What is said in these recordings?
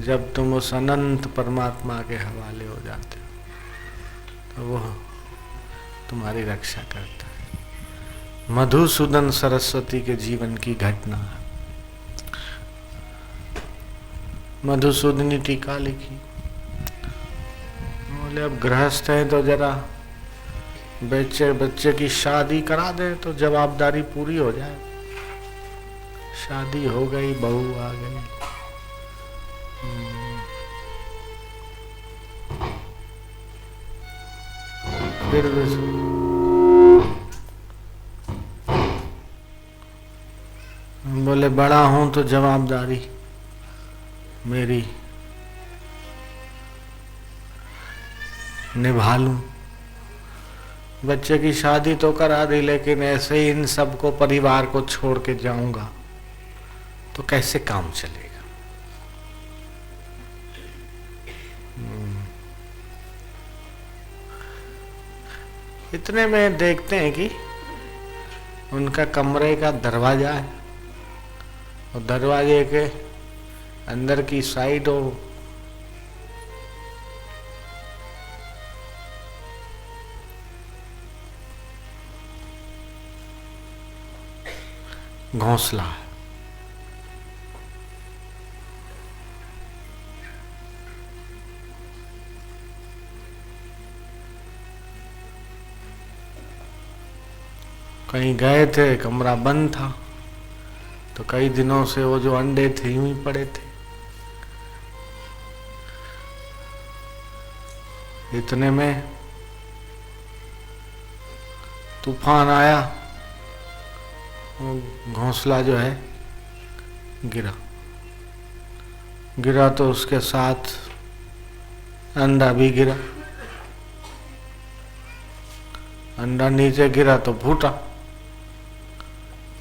जब तुम उस अनंत परमात्मा के हवाले हो जाते हो तो वो तुम्हारी रक्षा करता है। मधुसूदन सरस्वती के जीवन की घटना। मधुसूदनी टीका लिखी। बोले अब गृहस्थ है तो जरा बच्चे की शादी करा दे तो जवाबदारी पूरी हो जाए। शादी हो गई, बहू आ गई। फिर बोले बड़ा हूं तो जवाबदारी मेरी निभा लूं। बच्चे की शादी तो करा दी, लेकिन ऐसे ही इन सबको परिवार को छोड़ के जाऊंगा तो कैसे काम चलेगा। इतने में देखते हैं कि उनका कमरे का दरवाजा है और दरवाजे के अंदर की साइड हो घोंसला है। कहीं गए थे, कमरा बंद था, तो कई दिनों से वो जो अंडे थे यूं ही पड़े थे। इतने में तूफान आया, घोंसला जो है गिरा तो उसके साथ अंडा भी गिरा। अंडा नीचे गिरा तो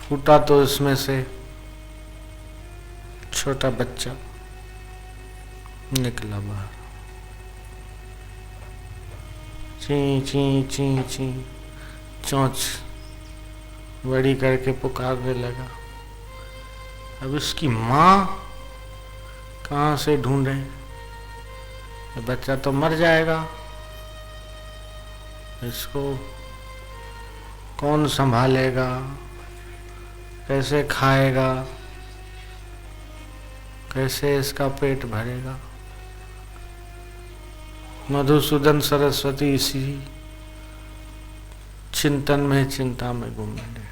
फूटा तो इसमें से छोटा बच्चा निकला बाहर। ची ची ची ची चोंच बड़ी करके पुकारने लगा। अब इसकी माँ कहाँ से ढूंढे, बच्चा तो मर जाएगा, इसको कौन संभालेगा, कैसे खाएगा, कैसे इसका पेट भरेगा। मधुसूदन सरस्वती इसी चिंतन में, चिंता में गुम गए।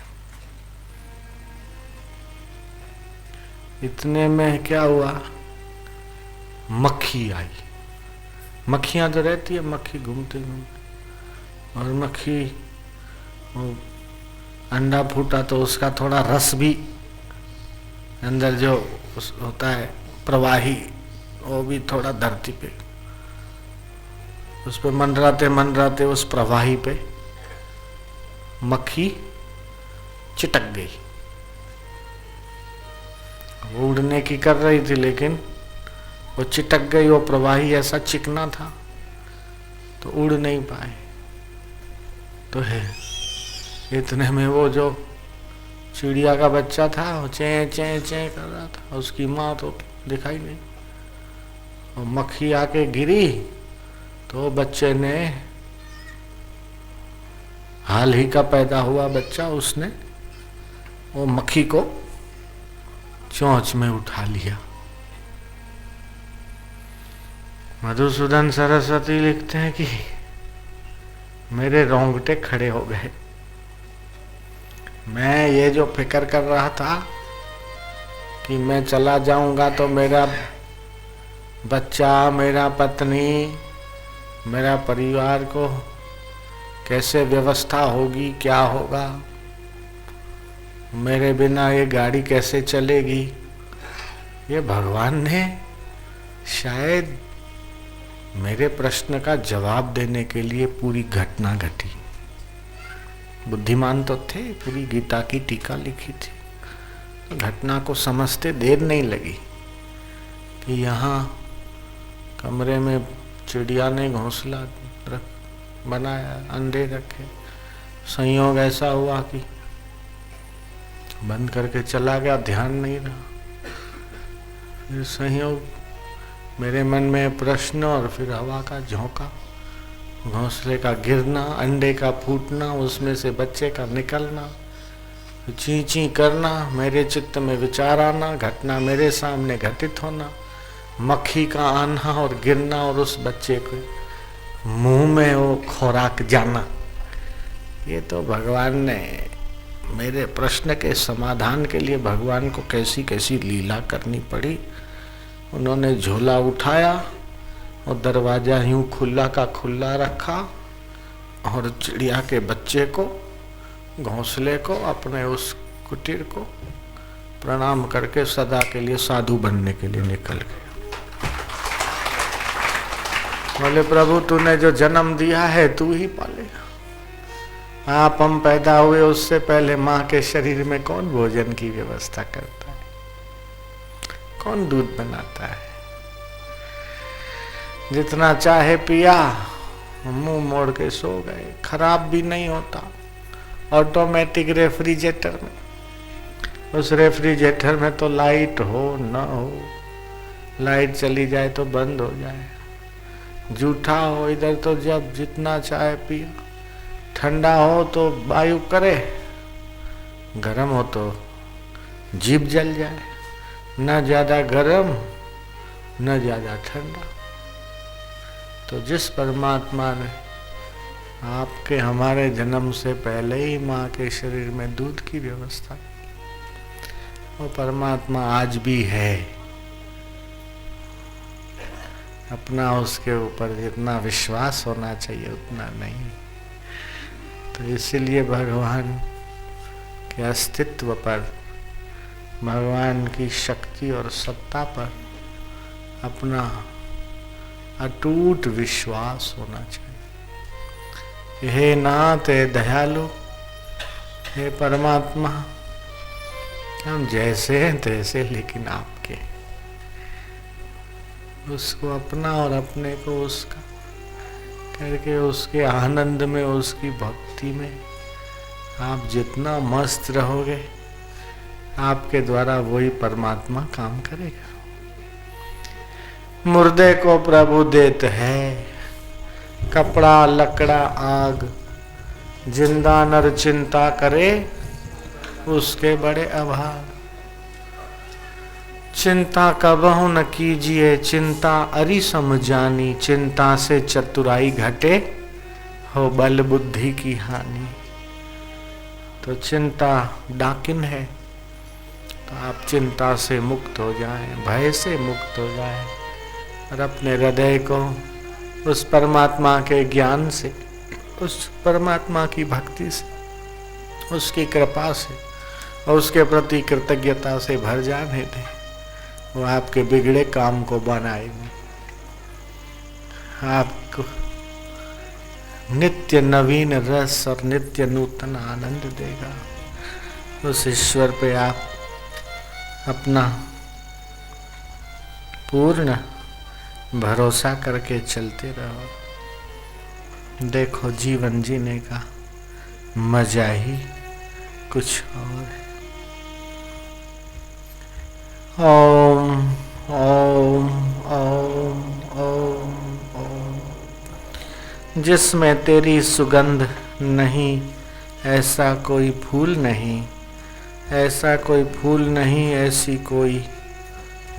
इतने में क्या हुआ, मक्खी आई। मक्खियां तो रहती है, मक्खी घूमते घूमते, और मक्खी अंडा फूटा तो उसका थोड़ा रस भी अंदर जो होता है प्रवाही, वो भी थोड़ा धरती पे उस पे मंडराते उस प्रवाही पे मक्खी चिटक गई। वो उड़ने की कर रही थी, लेकिन वो चिटक गई। वो प्रवाही ऐसा चिकना था तो उड़ नहीं पाए। तो है इतने में वो जो चिड़िया का बच्चा था वो चें चें चें कर रहा था, उसकी माँ तो दिखाई नहीं। और मक्खी आके गिरी तो बच्चे ने, हाल ही का पैदा हुआ बच्चा, उसने वो मक्खी को चोंच में उठा लिया। मधुसूदन सरस्वती लिखते हैं कि मेरे रोंगटे खड़े हो गए। मैं ये जो फिक्र कर रहा था कि मैं चला जाऊंगा तो मेरा बच्चा, मेरा पत्नी, मेरा परिवार को कैसे व्यवस्था होगी, क्या होगा, मेरे बिना ये गाड़ी कैसे चलेगी, ये भगवान ने शायद मेरे प्रश्न का जवाब देने के लिए पूरी घटना घटी। बुद्धिमान तो थे, पूरी गीता की टीका लिखी थी, तो घटना को समझते देर नहीं लगी कि यहाँ कमरे में चिड़िया ने घोंसला बनाया, अंडे रखे। संयोग ऐसा हुआ कि बंद करके चला गया, ध्यान नहीं रहा। फिर संयोग मेरे मन में प्रश्न और फिर हवा का झोंका, घोंसले का गिरना, अंडे का फूटना, उसमें से बच्चे का निकलना, ची ची करना, मेरे चित्त में विचार आना, घटना मेरे सामने घटित होना, मक्खी का आना और गिरना और उस बच्चे को मुंह में वो खुराक जाना। ये तो भगवान ने मेरे प्रश्न के समाधान के लिए भगवान को कैसी कैसी लीला करनी पड़ी। उन्होंने झोला उठाया और दरवाजा यूं खुला का खुला रखा और चिड़िया के बच्चे को, घोंसले को, अपने उस कुटीर को प्रणाम करके सदा के लिए साधु बनने के लिए निकल गए। बोले प्रभु तूने जो जन्म दिया है तू ही पालेगा। आप हम पैदा हुए उससे पहले माँ के शरीर में कौन भोजन की व्यवस्था करता है, कौन दूध बनाता है? जितना चाहे पिया, मुंह मोड़ के सो गए। खराब भी नहीं होता। ऑटोमेटिक रेफ्रिजरेटर में, उस रेफ्रिजरेटर में तो लाइट हो न हो, लाइट चली जाए तो बंद हो जाए। जूठा हो इधर तो जब जितना चाहे पिया, ठंडा हो तो वायु करे, गर्म हो तो जीभ जल जाए। न ज्यादा गर्म न ज्यादा ठंडा। तो जिस परमात्मा ने आपके हमारे जन्म से पहले ही माँ के शरीर में दूध की व्यवस्था, वो परमात्मा आज भी है। अपना उसके ऊपर जितना विश्वास होना चाहिए उतना नहीं। तो इसीलिए भगवान के अस्तित्व पर, भगवान की शक्ति और सत्ता पर अपना अटूट विश्वास होना चाहिए। हे नाथ, हे दयालु, हे परमात्मा, हम जैसे हैं तैसे, लेकिन आपके। उसको अपना और अपने को उसका करके उसके आनंद में, उसकी भक्ति में आप जितना मस्त रहोगे, आपके द्वारा वही परमात्मा काम करेगा। मुर्दे को प्रभु देत है, कपड़ा लकड़ा आग, जिंदा नर चिंता करे उसके बड़े अभाग। चिंता कबहु न कीजिए, चिंता अरि समझानी, चिंता से चतुराई घटे, हो बल बुद्धि की हानि। तो चिंता डाकिन है, तो आप चिंता से मुक्त हो जाएं, भय से मुक्त हो जाएं और अपने हृदय को उस परमात्मा के ज्ञान से, उस परमात्मा की भक्ति से, उसकी कृपा से और उसके प्रति कृतज्ञता से भर जाने दें। वो आपके बिगड़े काम को बनाएंगे, आपको नित्य नवीन रस और नित्य नूतन आनंद देगा। उस ईश्वर पे आप अपना पूर्ण भरोसा करके चलते रहो। देखो जीवन जीने का मजा ही कुछ और है। ओम ओम ओम ओम ओम। जिसमें तेरी सुगंध नहीं, ऐसा कोई फूल नहीं, ऐसा कोई फूल नहीं, ऐसी कोई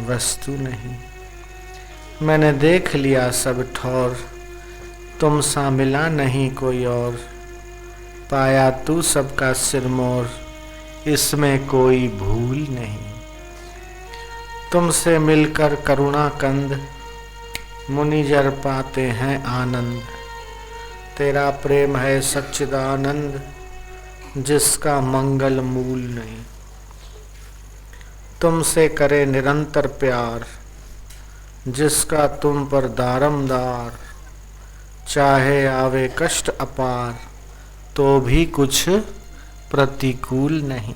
वस्तु नहीं। मैंने देख लिया सब ठौर, तुम सा मिला नहीं कोई और। पाया तू सबका सिरमौर, इसमें कोई भूल नहीं। तुमसे मिलकर करुणा कंद, मुनिजर पाते हैं आनंद। तेरा प्रेम है सच्चिदानंद, जिसका मंगल मूल नहीं। तुमसे करे निरंतर प्यार, जिसका तुम पर दारमदार। चाहे आवे कष्ट अपार, तो भी कुछ प्रतिकूल नहीं।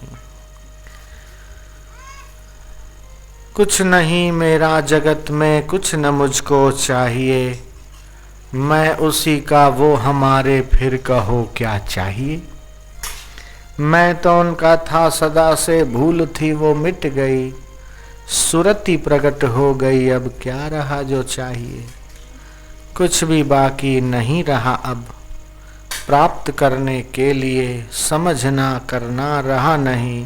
कुछ नहीं मेरा जगत में, कुछ न मुझको चाहिए। मैं उसी का वो हमारे, फिर कहो क्या चाहिए। मैं तो उनका था सदा से, भूल थी वो मिट गई। सुरति प्रकट हो गई, अब क्या रहा जो चाहिए, कुछ भी बाकी नहीं रहा अब, प्राप्त करने के लिए समझना करना रहा नहीं,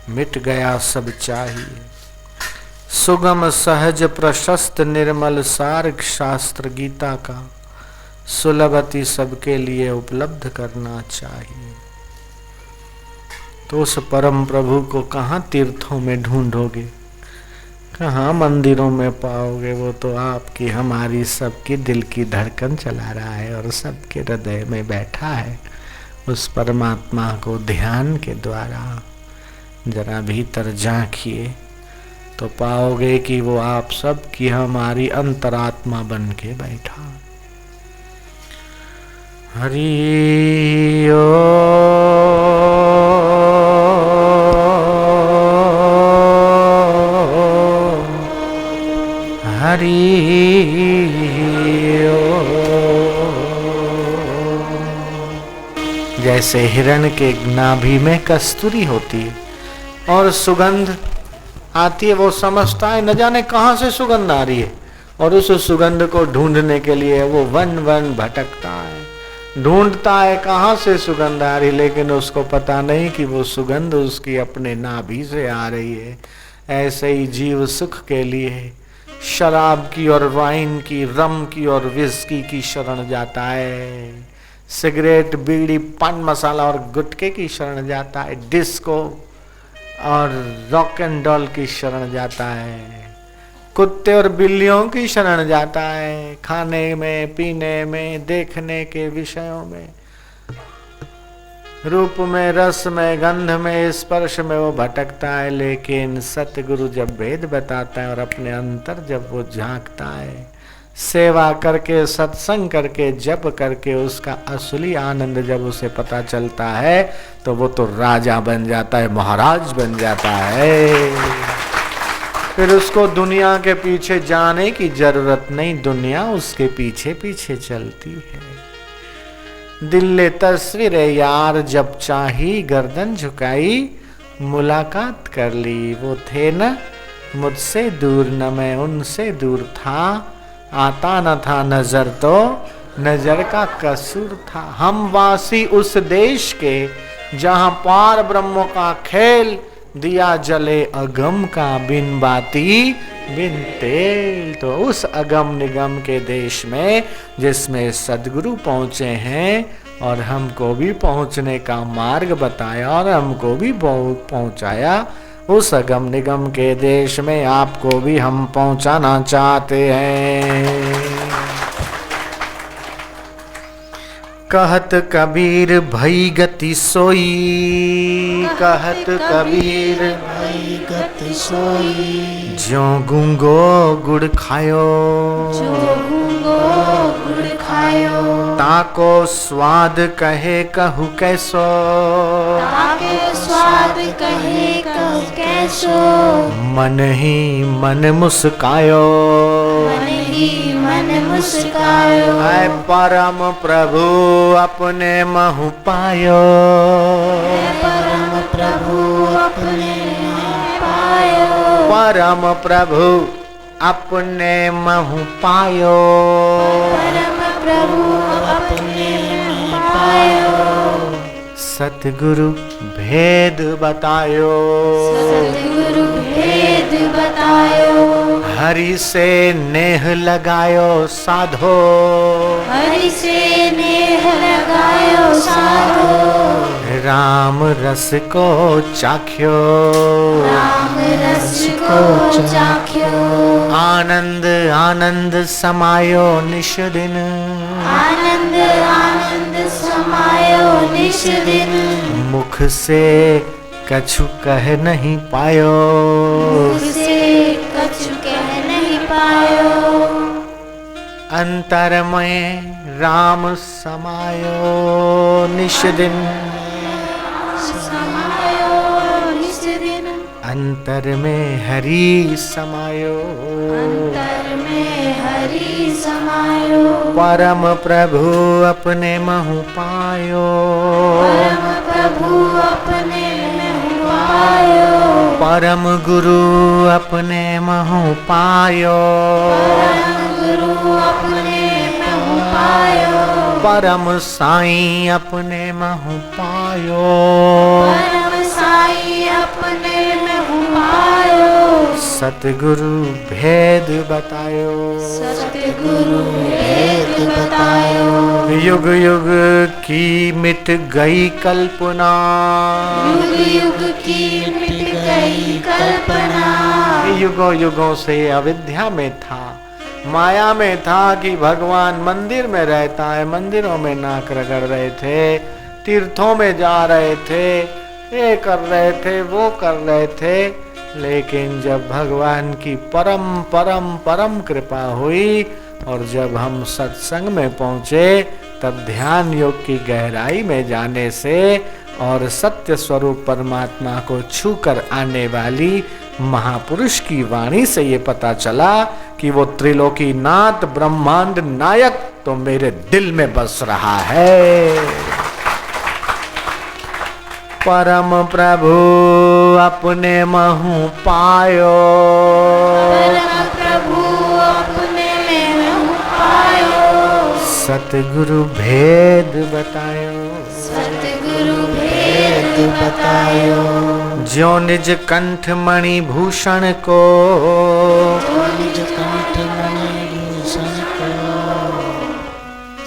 मिट गया सब चाहिए। सुगम सहज प्रशस्त निर्मल सार शास्त्र गीता का सुलभति सबके लिए उपलब्ध करना चाहिए। तो उस परम प्रभु को कहाँ तीर्थों में ढूंढोगे, कहाँ मंदिरों में पाओगे, वो तो आपकी हमारी सबकी दिल की धड़कन चला रहा है और सबके हृदय में बैठा है। उस परमात्मा को ध्यान के द्वारा जरा भीतर झांकिए तो पाओगे कि वो आप सबकी हमारी अंतरात्मा बन के बैठा। हरि जैसे हिरण के नाभि में कस्तूरी होती है और सुगंध आती है, वो समझता है न जाने कहाँ से सुगंध आ रही है और उस सुगंध को ढूंढने के लिए वो वन वन भटकता है, ढूंढता है कहाँ से सुगंध आ रही, लेकिन उसको पता नहीं कि वो सुगंध उसकी अपने नाभि से आ रही है। ऐसे ही जीव सुख के लिए शराब की और वाइन की, रम की और विस्की की शरण जाता है, सिगरेट बीड़ी पान मसाला और गुटखे की शरण जाता है, डिस्को और रॉक एंड रोल की शरण जाता है, कुत्ते और बिल्लियों की शरण जाता है, खाने में पीने में देखने के विषयों में, रूप में रस में गंध में स्पर्श में वो भटकता है। लेकिन सतगुरु जब भेद बताता है और अपने अंतर जब वो झांकता है, सेवा करके सत्संग करके जप करके उसका असली आनंद जब उसे पता चलता है तो वो तो राजा बन जाता है, महाराज बन जाता है। फिर उसको दुनिया के पीछे जाने की जरूरत नहीं, दुनिया उसके पीछे पीछे चलती है। दिल तस्वीर यार जब चाही गर्दन झुकाई, मुलाकात कर ली, वो थे न मुझसे दूर न मैं उनसे दूर था, आता न था नजर तो नजर का कसूर था। हम वासी उस देश के जहां पार ब्रह्म का खेल, दिया जले अगम का बिन बाती बिन तेल। तो उस अगम निगम के देश में जिसमें सदगुरु पहुंचे हैं और हमको भी पहुंचने का मार्ग बताया और हमको भी पहुंचाया, उस अगम निगम के देश में आपको भी हम पहुंचाना चाहते हैं। कहत कबीर भई गति सोई, कहत कबीर भई गति सोई, ज्यों गूंगो गुड़ खायो, ज्यों गूंगो गुड़ खायो, ताको स्वाद कहे कहू कैसो, ताके स्वाद कहे कहू कैसो, मन ही मन मुस्कायो, मन ही मन मुस्कायो, ऐ परम प्रभु अपने महु पायो, परम प्रभु अपने पायो, परम प्रभु अपने महु पायो, परम प्रभु अपने पायो, सतगुरु भेद बतायो, सतगुरु भेद बतायो, हरि से नेह लगायो साधो, हरि से नेह लगायो साधो, राम रस को चाख्यो, राम रस को चाख्यो, आनंद आनंद समायो निश दिन, आनंद आनंद समायो निश दिन, मुख से कछु कह नहीं पायो, मुख से कछु कह नहीं पायो, अंतर में राम समायो निश दिन, समायो निश दिन, अंतर में हरि समायो, अंतर में हरि समायो, परम प्रभु अपने महु पायो, परम प्रभु अपने महु पायो, परम गुरु अपने महु पायो, परम गुरु अपने महु पायो, परम साईं अपने महु पायो, परम साईं अपने महु पायो। सतगुरु भेद बतायो, सतगुरु भेद बतायो, युग युग की मिट गई कल्पना, युग युग की मिट गई कल्पना। युगों युगों से अविद्या में था, माया में था कि भगवान मंदिर में रहता है, मंदिरों में नाक रगड़ रहे थे, तीर्थों में जा रहे थे, ये कर रहे थे, वो कर रहे थे। लेकिन जब भगवान की परम परम परम कृपा हुई और जब हम सत्संग में पहुंचे, तब ध्यान योग की गहराई में जाने से और सत्य स्वरूप परमात्मा को छूकर आने वाली महापुरुष की वाणी से ये पता चला कि वो त्रिलोकी नाथ ब्रह्मांड नायक तो मेरे दिल में बस रहा है। परम प्रभु अपने महु पायो, परम प्रभु अपने महु पायो, सतगुरु भेद बतायो, सतगुरु भेद बतायो। ज्यो निज कंठ मणि भूषण को, जो निज कंठ मणि भूषण को,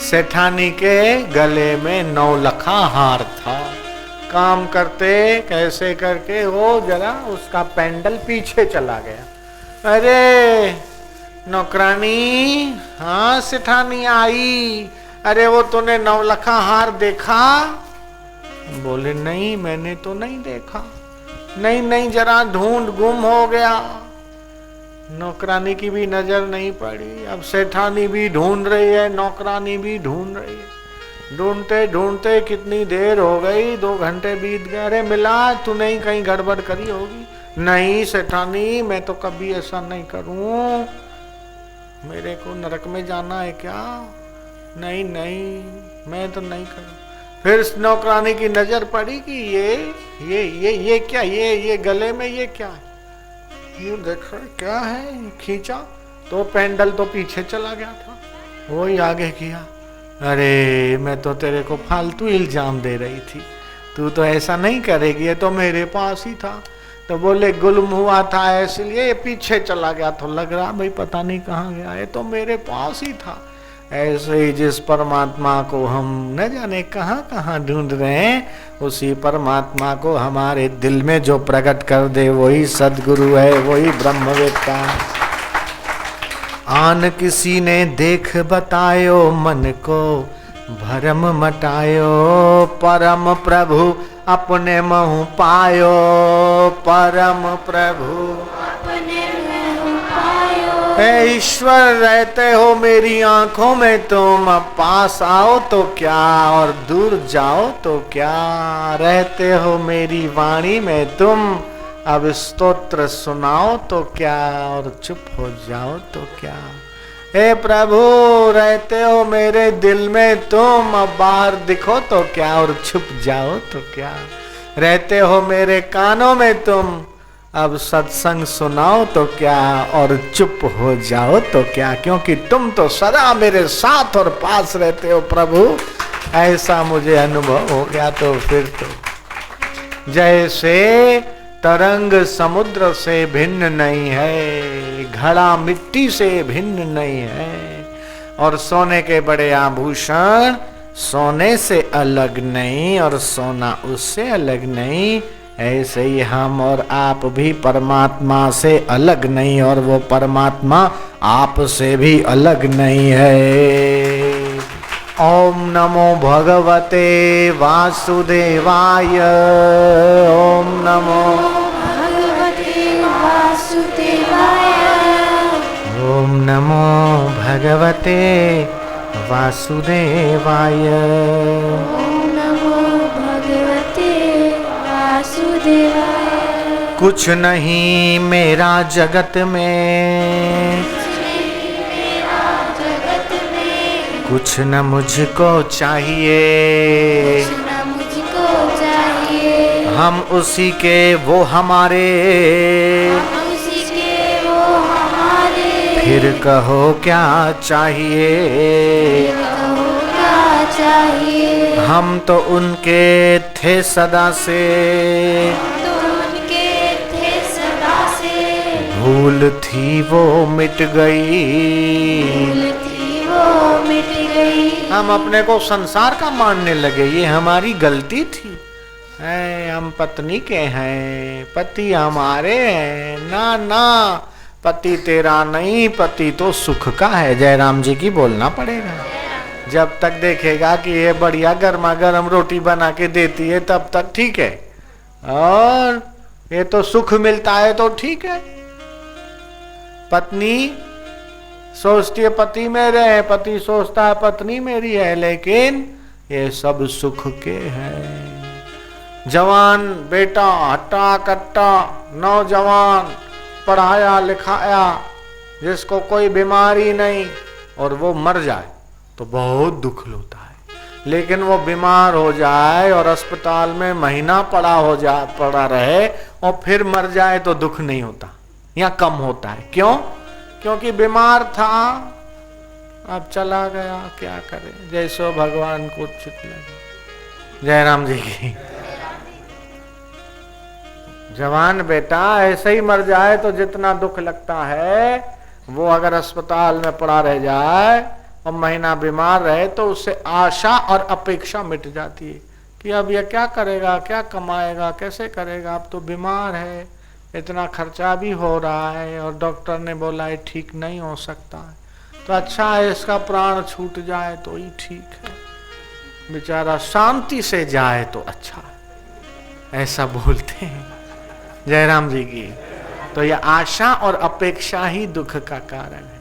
सेठानी के गले में 9 लखा हार था। काम करते कैसे करके वो जरा उसका पेंडल पीछे चला गया। अरे नौकरानी, हाँ सेठानी आई, अरे वो तूने 9 लखा हार देखा? बोले नहीं मैंने तो नहीं देखा। नहीं नहीं जरा ढूंढ, गुम हो गया। नौकरानी की भी नजर नहीं पड़ी। अब सेठानी भी ढूंढ रही है, नौकरानी भी ढूंढ रही है। ढूंढते ढूंढते कितनी देर हो गई, 2 घंटे बीत गए। अरे मिला, तूने ही कहीं गड़बड़ करी होगी। नहीं सेठानी, मैं तो कभी ऐसा नहीं करूं, मेरे को नरक में जाना है क्या? नहीं नहीं मैं तो नहीं करूं। फिर नौकरानी की नजर पड़ी कि ये क्या, ये गले में ये क्या है? यूं देख रहे क्या है, खींचा तो पेंडल तो पीछे चला गया था, वही आगे किया। अरे मैं तो तेरे को फालतू इल्जाम दे रही थी, तू तो ऐसा नहीं करेगी, ये तो मेरे पास ही था। तो बोले गुलम हुआ था इसलिए पीछे चला गया, तो लग रहा भाई पता नहीं कहाँ गया, ये तो मेरे पास ही था। ऐसे ही जिस परमात्मा को हम न जाने कहाँ कहाँ ढूंढ रहे हैं, उसी परमात्मा को हमारे दिल में जो प्रकट कर दे वही सदगुरु है, वही ब्रह्मवेत्ता है। आन किसी ने देख बतायो, मन को भरम मटायो, परम प्रभु अपने महु पायो, परम प्रभु अपने महु पायो। हे ईश्वर रहते हो मेरी आंखों में तुम, अब पास आओ तो क्या और दूर जाओ तो क्या। रहते हो मेरी वाणी में तुम, अब स्तोत्र सुनाओ तो क्या और चुप हो जाओ तो क्या। हे प्रभु रहते हो मेरे दिल में तुम, अब बाहर दिखो तो क्या और छुप जाओ तो क्या। रहते हो मेरे कानों में तुम, अब सत्संग सुनाओ तो क्या और चुप हो जाओ तो क्या। क्योंकि तुम तो सदा मेरे साथ और पास रहते हो प्रभु, ऐसा मुझे अनुभव हो गया। तो फिर तो जैसे तरंग समुद्र से भिन्न नहीं है, घड़ा मिट्टी से भिन्न नहीं है, और सोने के बड़े आभूषण सोने से अलग नहीं और सोना उससे अलग नहीं, ऐसे ही हम और आप भी परमात्मा से अलग नहीं और वो परमात्मा आप से भी अलग नहीं है। ओम नमो भगवते वासुदेवाय, ओम नमो भगवते वासुदेवाय, ओम नमो भगवते वासुदेवाय, ओम नमो भगवते वासुदेवाय। कुछ नहीं मेरा जगत में, कुछ न मुझको चाहिए, कुछ न मुझको चाहिए। हम उसी के वो हमारे, हम उसी के वो हमारे। फिर कहो क्या चाहिए, कहो क्या चाहिए। हम तो उनके थे सदा से, तो उनके थे सदा से। भूल थी वो मिट गई, भूल थी वो मिट गई। हम अपने को संसार का मानने लगे, ये हमारी गलती थी। हम पत्नी के हैं, पति हमारे हैं। ना ना, पति तेरा नहीं, पति तो सुख का है। जयराम जी की बोलना पड़ेगा। जब तक देखेगा कि ये बढ़िया गर्मा गर्म रोटी बना के देती है तब तक ठीक है, और ये तो सुख मिलता है तो ठीक है। पत्नी सोचती है पति मेरे है, पति सोचता है पत्नी मेरी है, लेकिन ये सब सुख के हैं। जवान बेटा हट्टा कट्टा नौजवान पढ़ाया लिखाया, जिसको कोई बीमारी नहीं, और वो मर जाए तो बहुत दुख होता है। लेकिन वो बीमार हो जाए और अस्पताल में महीना पड़ा रहे और फिर मर जाए तो दुख नहीं होता या कम होता है। क्यों? क्योंकि बीमार था, अब चला गया, क्या करे, जैसो भगवान को चित लगे। जयराम जी की। जवान बेटा ऐसे ही मर जाए तो जितना दुख लगता है, वो अगर अस्पताल में पड़ा रह जाए और महीना बीमार रहे तो उससे आशा और अपेक्षा मिट जाती है कि अब यह क्या करेगा, क्या कमाएगा, कैसे करेगा, अब तो बीमार है, इतना खर्चा भी हो रहा है और डॉक्टर ने बोला है ठीक नहीं हो सकता है, तो अच्छा है इसका प्राण छूट जाए तो ही ठीक है, बेचारा शांति से जाए तो अच्छा है, ऐसा बोलते हैं जयराम जी की। तो यह आशा और अपेक्षा ही दुख का कारण है,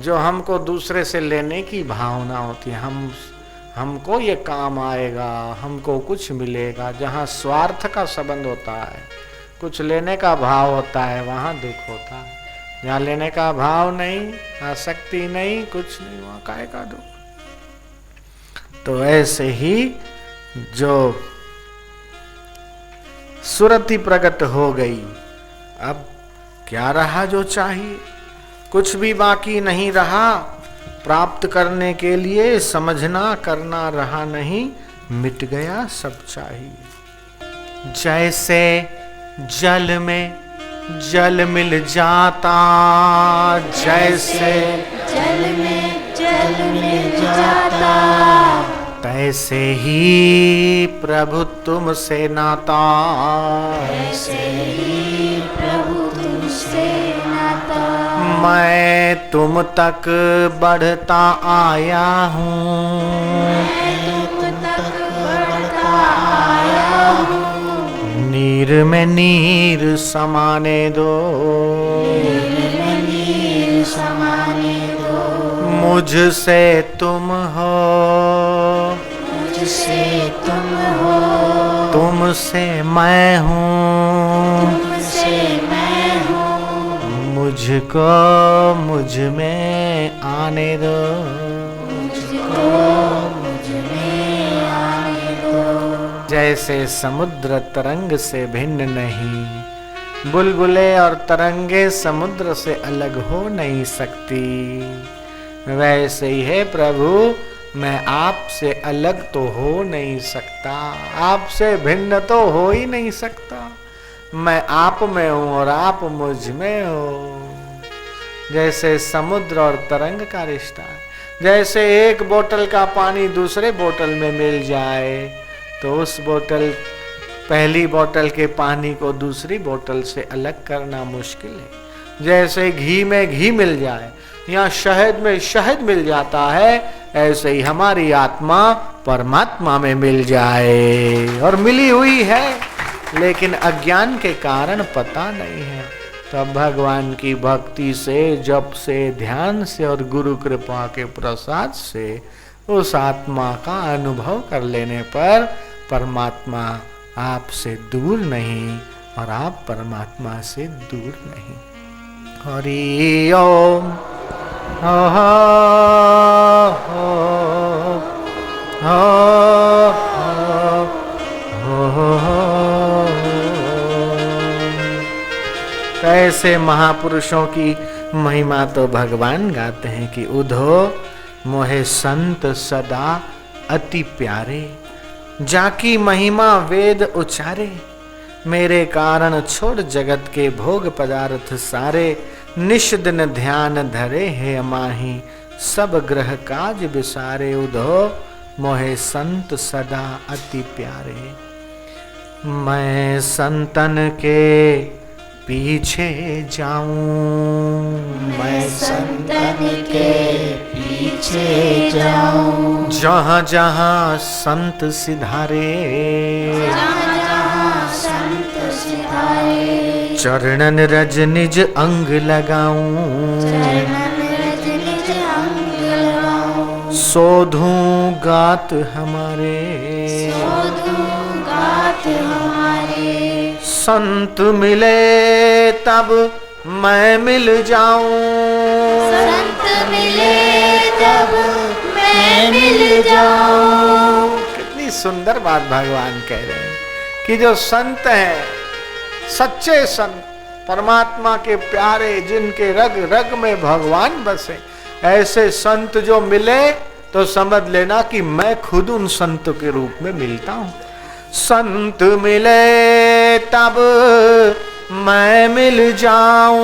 जो हमको दूसरे से लेने की भावना होती है। हमको ये काम आएगा, हमको कुछ मिलेगा। जहाँ स्वार्थ का संबंध होता है, कुछ लेने का भाव होता है, वहाँ दुख होता है। जहाँ लेने का भाव नहीं, आसक्ति नहीं, कुछ नहीं, वहाँ काहे का दुख। तो ऐसे ही जो सुरति प्रकट हो गई, अब क्या रहा जो चाहिए, कुछ भी बाकी नहीं रहा। प्राप्त करने के लिए समझना करना रहा नहीं, मिट गया सब चाहिए। जैसे जल में जल मिल जाता, जैसे जल में जल मिल जाता, तैसे ही प्रभु तुमसे नाता, ऐसे ही प्रभु तुमसे नाता। मैं तुम तक बढ़ता आया हूँ, मैं तुम तक बढ़ता आया हूँ। नीर में नीर समाने दो, नीर में नीर समाने दो। मुझसे तुम हो, मुझसे तुम हो, तुमसे मैं हूँ, तुमसे मैं हूँ। मुझको मुझ में आने दो, मुझको मुझ में आने दो। जैसे समुद्र तरंग से भिन्न नहीं, बुलबुले और तरंगे समुद्र से अलग हो नहीं सकती, वैसे ही है प्रभु, मैं आपसे अलग तो हो नहीं सकता, आपसे भिन्न तो हो ही नहीं सकता। मैं आप में हूं और आप मुझ में हो। जैसे समुद्र और तरंग का रिश्ता है, जैसे एक बोतल का पानी दूसरे बोतल में मिल जाए तो उस बोतल पहली बोतल के पानी को दूसरी बोतल से अलग करना मुश्किल है। जैसे घी में घी मिल जाए या शहद में शहद मिल जाता है, ऐसे ही हमारी आत्मा परमात्मा में मिल जाए, और मिली हुई है, लेकिन अज्ञान के कारण पता नहीं है। तब भगवान की भक्ति से, जप से, ध्यान से और गुरु कृपा के प्रसाद से उस आत्मा का अनुभव कर लेने पर परमात्मा आपसे दूर नहीं और आप परमात्मा से दूर नहीं। हरि ओम। हो हो हो हो हो हो हो। तो ऐसे महापुरुषों की महिमा तो भगवान गाते हैं कि उधो मोहे संत सदा अति प्यारे, जाकी महिमा वेद उचारे, मेरे कारण छोड़ जगत के भोग पदार्थ सारे, निश दिन ध्यान धरे है माही, सब ग्रह काज बिसारे, उधो मोहे संत सदा अति प्यारे। मैं संतन के पीछे जाऊं, मैं संतन के पीछे जाऊं, जहाँ जहाँ संत सिधारे, जहाँ जहाँ संत सिधारे, चरणन रज निज अंग लगाऊं, चरणन रज निज अंग लगाऊं, सोधूं गात हमारे, सोधूं गात हमारे, संत मिले तब मैं मिल जाऊं, संत मिले तब मैं मिल जाऊं। कितनी सुंदर बात भगवान कह रहे हैं कि जो संत हैं, सच्चे संत, परमात्मा के प्यारे, जिनके रग रग में भगवान बसे, ऐसे संत जो मिले तो समझ लेना कि मैं खुद उन संतों के रूप में मिलता हूं। संत मिले तब मैं मिल जाऊं,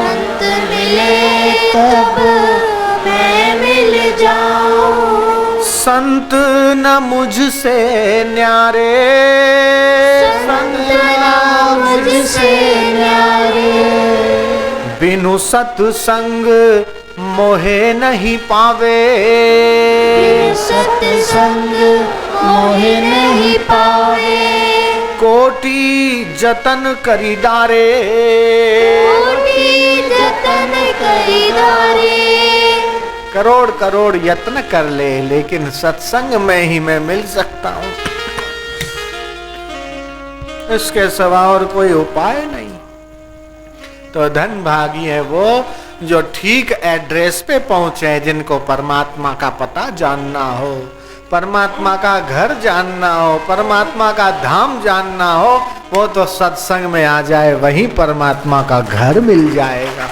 संत मिले तब मैं मिल जाऊं, संत न मुझसे न्यारे, संत ना मुझसे न्यारे, बिनु सत्संग मोहे नहीं पावे, बिनु सत्संग मोहे नहीं पावे, कोटि जतन करी डारे, कोटि जतन करी डारे, करोड़ करोड़ यत्न कर ले, लेकिन सत्संग में ही मैं मिल सकता हूं, इसके सिवा और कोई उपाय नहीं। तो धन भागी है वो जो ठीक एड्रेस पे पहुंचे, जिनको परमात्मा का पता जानना हो, परमात्मा का घर जानना हो, परमात्मा का धाम जानना हो, वो तो सत्संग में आ जाए, वहीं परमात्मा का घर मिल जाएगा।